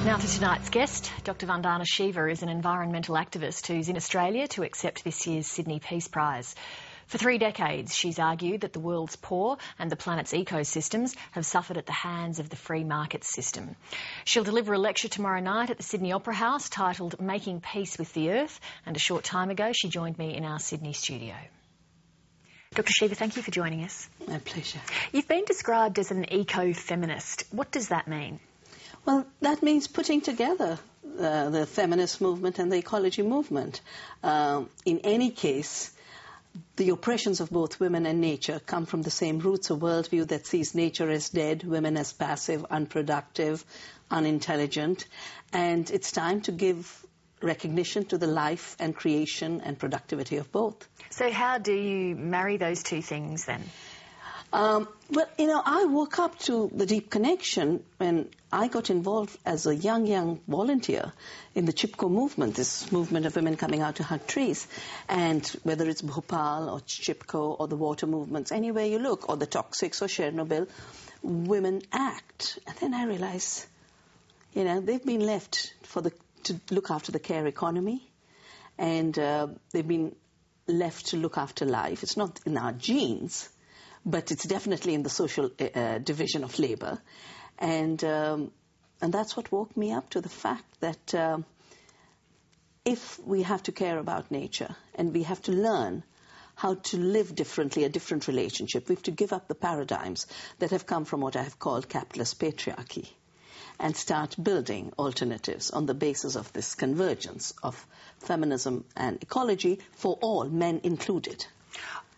Now to tonight's guest. Dr Vandana Shiva is an environmental activist who's in Australia to accept this year's Sydney Peace Prize. For 3 decades, she's argued that the world's poor and the planet's ecosystems have suffered at the hands of the free market system. She'll deliver a lecture tomorrow night at the Sydney Opera House titled Making Peace with the Earth, and a short time ago she joined me in our Sydney studio. Dr Shiva, thank you for joining us. My pleasure. You've been described as an eco-feminist. What does that mean? Well, that means putting together the feminist movement and the ecology movement. In any case, the oppressions of both women and nature come from the same roots, a worldview that sees nature as dead, women as passive, unproductive, unintelligent. And it's time to give recognition to the life and creation and productivity of both. So how do you marry those two things then? Well, I woke up to the deep connection when I got involved as a young volunteer in the Chipko movement, this movement of women coming out to hug trees. And whether it's Bhopal or Chipko or the water movements, anywhere you look, or the Toxics or Chernobyl, women act. And then I realized, they've been left to look after the care economy, and they've been left to look after life. It's not in our genes, but it's definitely in the social division of labor. And that's what woke me up to the fact that if we have to care about nature and we have to learn how to live differently, a different relationship, we have to give up the paradigms that have come from what I have called capitalist patriarchy and start building alternatives on the basis of this convergence of feminism and ecology for all, men included.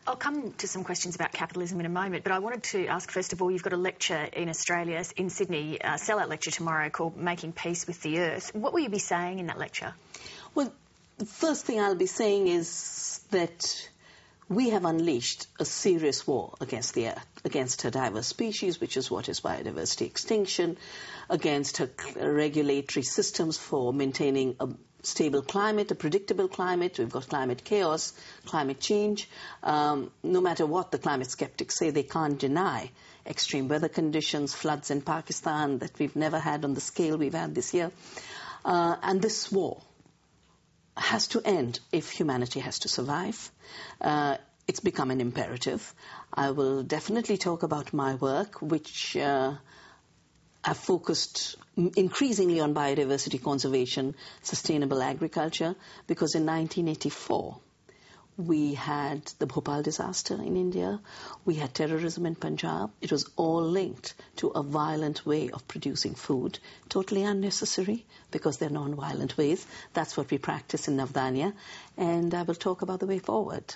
I'll come to some questions about capitalism in a moment, but I wanted to ask, first of all, you've got a lecture in Australia, in Sydney, a sellout lecture tomorrow called Making Peace with the Earth. What will you be saying in that lecture? Well, the first thing I'll be saying is that we have unleashed a serious war against the Earth, against her diverse species, which is what is biodiversity extinction, against her regulatory systems for maintaining a stable climate, a predictable climate. We've got climate chaos, climate change. No matter what the climate skeptics say, they can't deny extreme weather conditions, floods in Pakistan that we've never had on the scale we've had this year. And this war has to end if humanity has to survive. It's become an imperative. I will definitely talk about my work, which I've focused increasingly on biodiversity conservation, sustainable agriculture, because in 1984 we had the Bhopal disaster in India, we had terrorism in Punjab. It was all linked to a violent way of producing food, totally unnecessary because they're non-violent ways. That's what we practice in Navdanya, and I will talk about the way forward.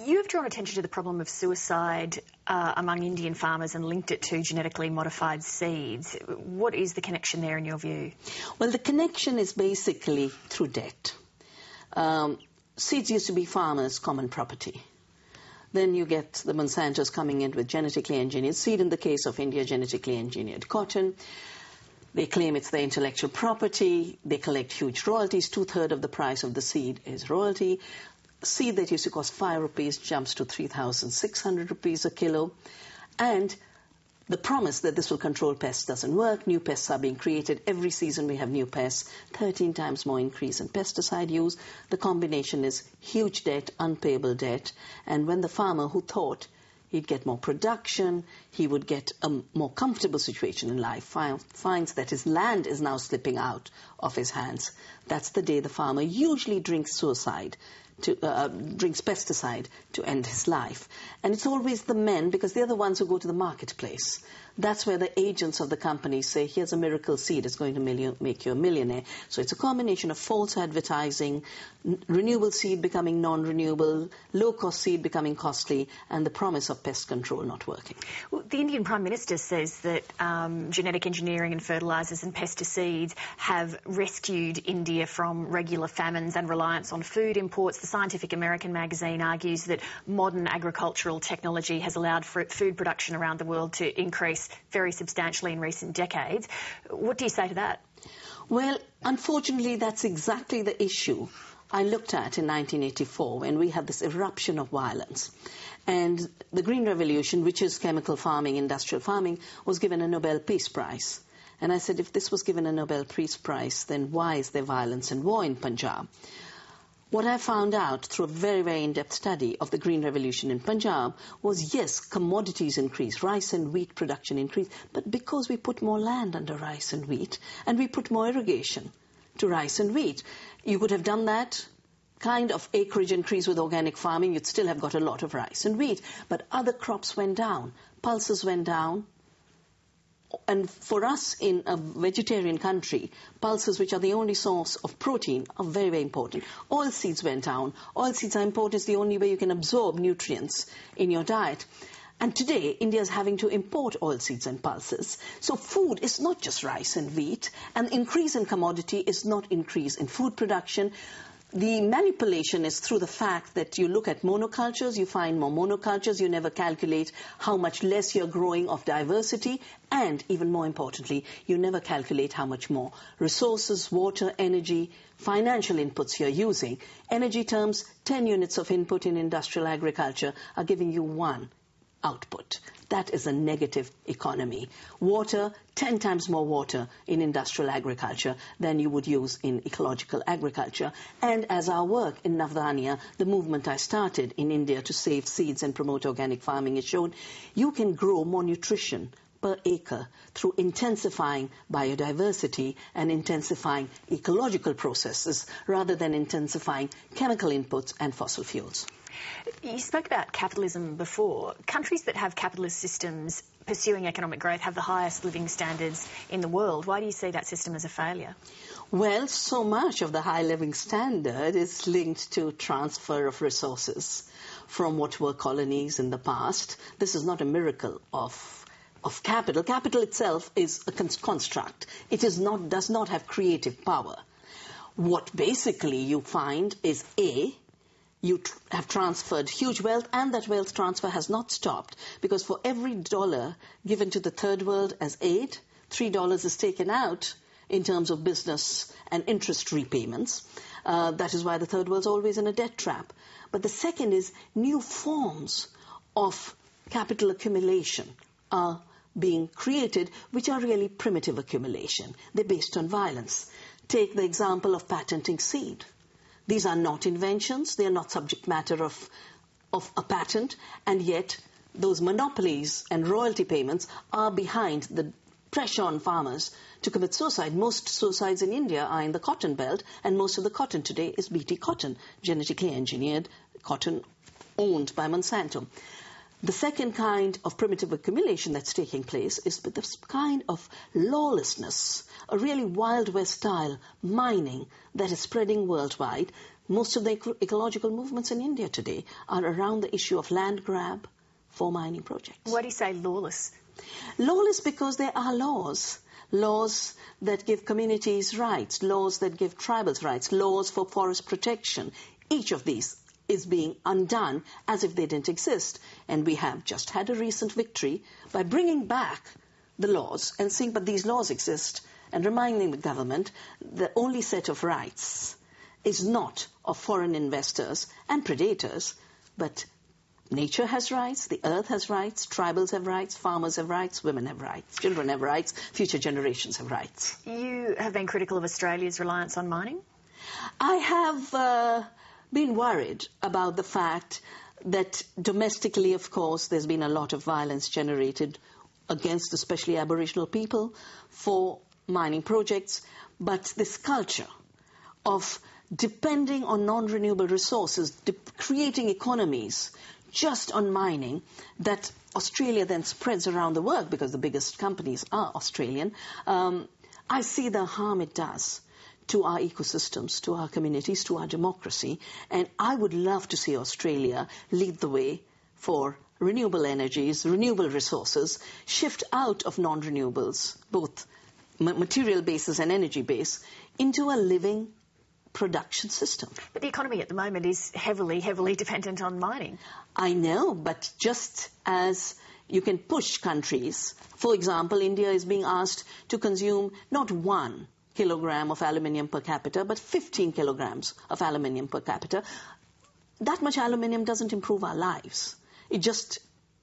You have drawn attention to the problem of suicide among Indian farmers and linked it to genetically modified seeds. What is the connection there in your view? Well, the connection is basically through debt. Seeds used to be farmers' common property. Then you get the Monsantos coming in with genetically engineered seed. In the case of India, genetically engineered cotton. They claim it's their intellectual property. They collect huge royalties. 2/3 of the price of the seed is royalty. Seed that used to cost 5 rupees jumps to 3,600 rupees a kilo. And the promise that this will control pests doesn't work. New pests are being created. Every season we have new pests. 13 times more increase in pesticide use. The combination is huge debt, unpayable debt. And when the farmer who thought he'd get more production, he would get a more comfortable situation in life, finds that his land is now slipping out of his hands, that's the day the farmer usually drinks pesticide to end his life. And it's always the men, because they're the ones who go to the marketplace. That's where the agents of the company say, here's a miracle seed, it's going to make you a millionaire. So it's a combination of false advertising, renewable seed becoming non-renewable, low-cost seed becoming costly, and the promise of pest control not working. Well, the Indian Prime Minister says that genetic engineering and fertilisers and pesticides have rescued India from regular famines and reliance on food imports. The Scientific American magazine argues that modern agricultural technology has allowed food production around the world to increase very substantially in recent decades. What do you say to that? Well, unfortunately, that's exactly the issue I looked at in 1984 when we had this eruption of violence. And the Green Revolution, which is chemical farming, industrial farming, was given a Nobel Peace Prize. And I said, if this was given a Nobel Peace Prize, then why is there violence and war in Punjab? What I found out through a very, very in-depth study of the Green Revolution in Punjab was, yes, commodities increased, rice and wheat production increased, but because we put more land under rice and wheat, and we put more irrigation to rice and wheat. You could have done that kind of acreage increase with organic farming, you'd still have got a lot of rice and wheat, but other crops went down, pulses went down. And for us in a vegetarian country, pulses, which are the only source of protein, are very, very important. Oilseeds went down. Oilseeds are important. It's the only way you can absorb nutrients in your diet. And today, India is having to import oilseeds and pulses. So food is not just rice and wheat. And increase in commodity is not increase in food production. The manipulation is through the fact that you look at monocultures, you find more monocultures, you never calculate how much less you're growing of diversity, and even more importantly, you never calculate how much more resources, water, energy, financial inputs you're using. Energy terms, 10 units of input in industrial agriculture are giving you 1 output. That is a negative economy. Water, 10 times more water in industrial agriculture than you would use in ecological agriculture. And as our work in Navdanya, the movement I started in India to save seeds and promote organic farming, has shown you can grow more nutrition per acre through intensifying biodiversity and intensifying ecological processes rather than intensifying chemical inputs and fossil fuels. You spoke about capitalism before. Countries that have capitalist systems pursuing economic growth have the highest living standards in the world. Why do you see that system as a failure? Well, so much of the high living standard is linked to transfer of resources from what were colonies in the past. This is not a miracle of capital. Capital itself is a construct. It does not have creative power. What basically you find is you have transferred huge wealth, and that wealth transfer has not stopped, because for every dollar given to the third world as aid, $3 is taken out in terms of business and interest repayments. That is why the third world is always in a debt trap. But the second is new forms of capital accumulation are being created, which are really primitive accumulation. They're based on violence. Take the example of patenting seed. These are not inventions. They are not subject matter of a patent. And yet, those monopolies and royalty payments are behind the pressure on farmers to commit suicide. Most suicides in India are in the cotton belt, and most of the cotton today is BT cotton, genetically engineered cotton owned by Monsanto. The second kind of primitive accumulation that's taking place is this kind of lawlessness, a really Wild West style mining that is spreading worldwide. Most of the ecological movements in India today are around the issue of land grab for mining projects. Why do you say lawless? Lawless because there are laws. Laws that give communities rights, laws that give tribals rights, laws for forest protection. Each of these is being undone as if they didn't exist. And we have just had a recent victory by bringing back the laws and saying, but these laws exist, and reminding the government the only set of rights is not of foreign investors and predators, but nature has rights, the earth has rights, tribals have rights, farmers have rights, women have rights, children have rights, future generations have rights. You have been critical of Australia's reliance on mining? I have been worried about the fact that domestically, of course, there's been a lot of violence generated against especially Aboriginal people for mining projects, but this culture of depending on non-renewable resources, creating economies just on mining, that Australia then spreads around the world because the biggest companies are Australian, I see the harm it does to our ecosystems, to our communities, to our democracy. And I would love to see Australia lead the way for renewable energies, renewable resources, shift out of non-renewables, both material basis and energy base, into a living production system. But the economy at the moment is heavily dependent on mining. I know, but just as you can push countries, for example, India is being asked to consume not 1 kilogram of aluminium per capita, but 15 kilograms of aluminium per capita. That much aluminium doesn't improve our lives. It just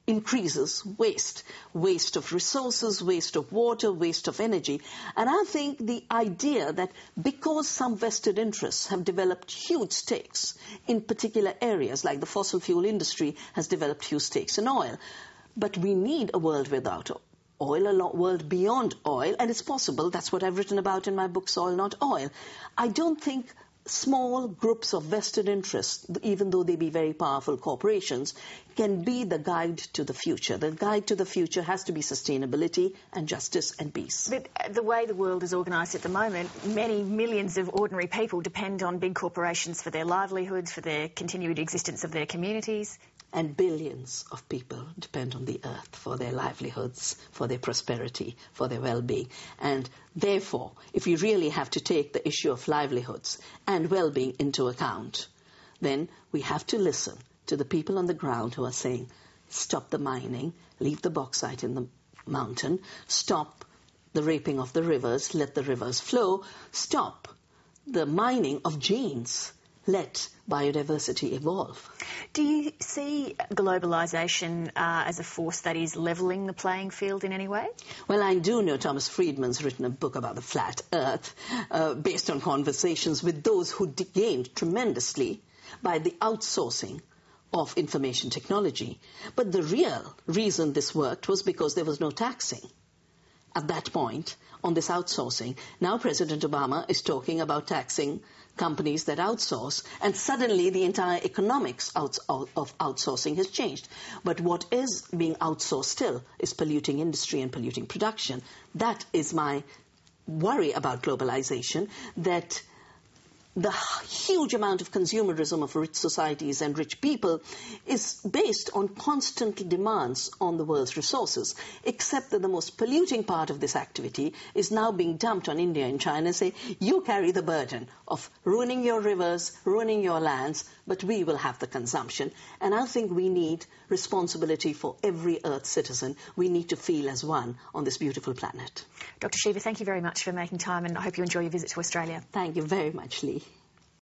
increases waste. Waste of resources, waste of water, waste of energy. And I think the idea that because some vested interests have developed huge stakes in particular areas, like the fossil fuel industry has developed huge stakes in oil, but we need a world without oil, a world beyond oil, and it's possible. That's what I've written about in my book, Soil Not Oil. I don't think small groups of vested interests, even though they be very powerful corporations, can be the guide to the future. The guide to the future has to be sustainability and justice and peace. But the way the world is organised at the moment, many millions of ordinary people depend on big corporations for their livelihoods, for their continued existence of their communities. And billions of people depend on the earth for their livelihoods, for their prosperity, for their well-being. And therefore, if we really have to take the issue of livelihoods and well-being into account, then we have to listen to the people on the ground who are saying, stop the mining, leave the bauxite in the mountain, stop the raping of the rivers, let the rivers flow, stop the mining of genes, let biodiversity evolve. Do you see globalisation as a force that is levelling the playing field in any way? Well, I do know Thomas Friedman's written a book about the flat earth based on conversations with those who gained tremendously by the outsourcing of information technology. But the real reason this worked was because there was no taxing at that point on this outsourcing. Now President Obama is talking about taxing companies that outsource, and suddenly the entire economics of outsourcing has changed. But what is being outsourced still is polluting industry and polluting production. That is my worry about globalization, that the huge amount of consumerism of rich societies and rich people is based on constant demands on the world's resources, except that the most polluting part of this activity is now being dumped on India and China, say, you carry the burden of ruining your rivers, ruining your lands, but we will have the consumption. And I think we need responsibility for every Earth citizen. We need to feel as one on this beautiful planet. Dr Shiva, thank you very much for making time, and I hope you enjoy your visit to Australia. Thank you very much, Lee.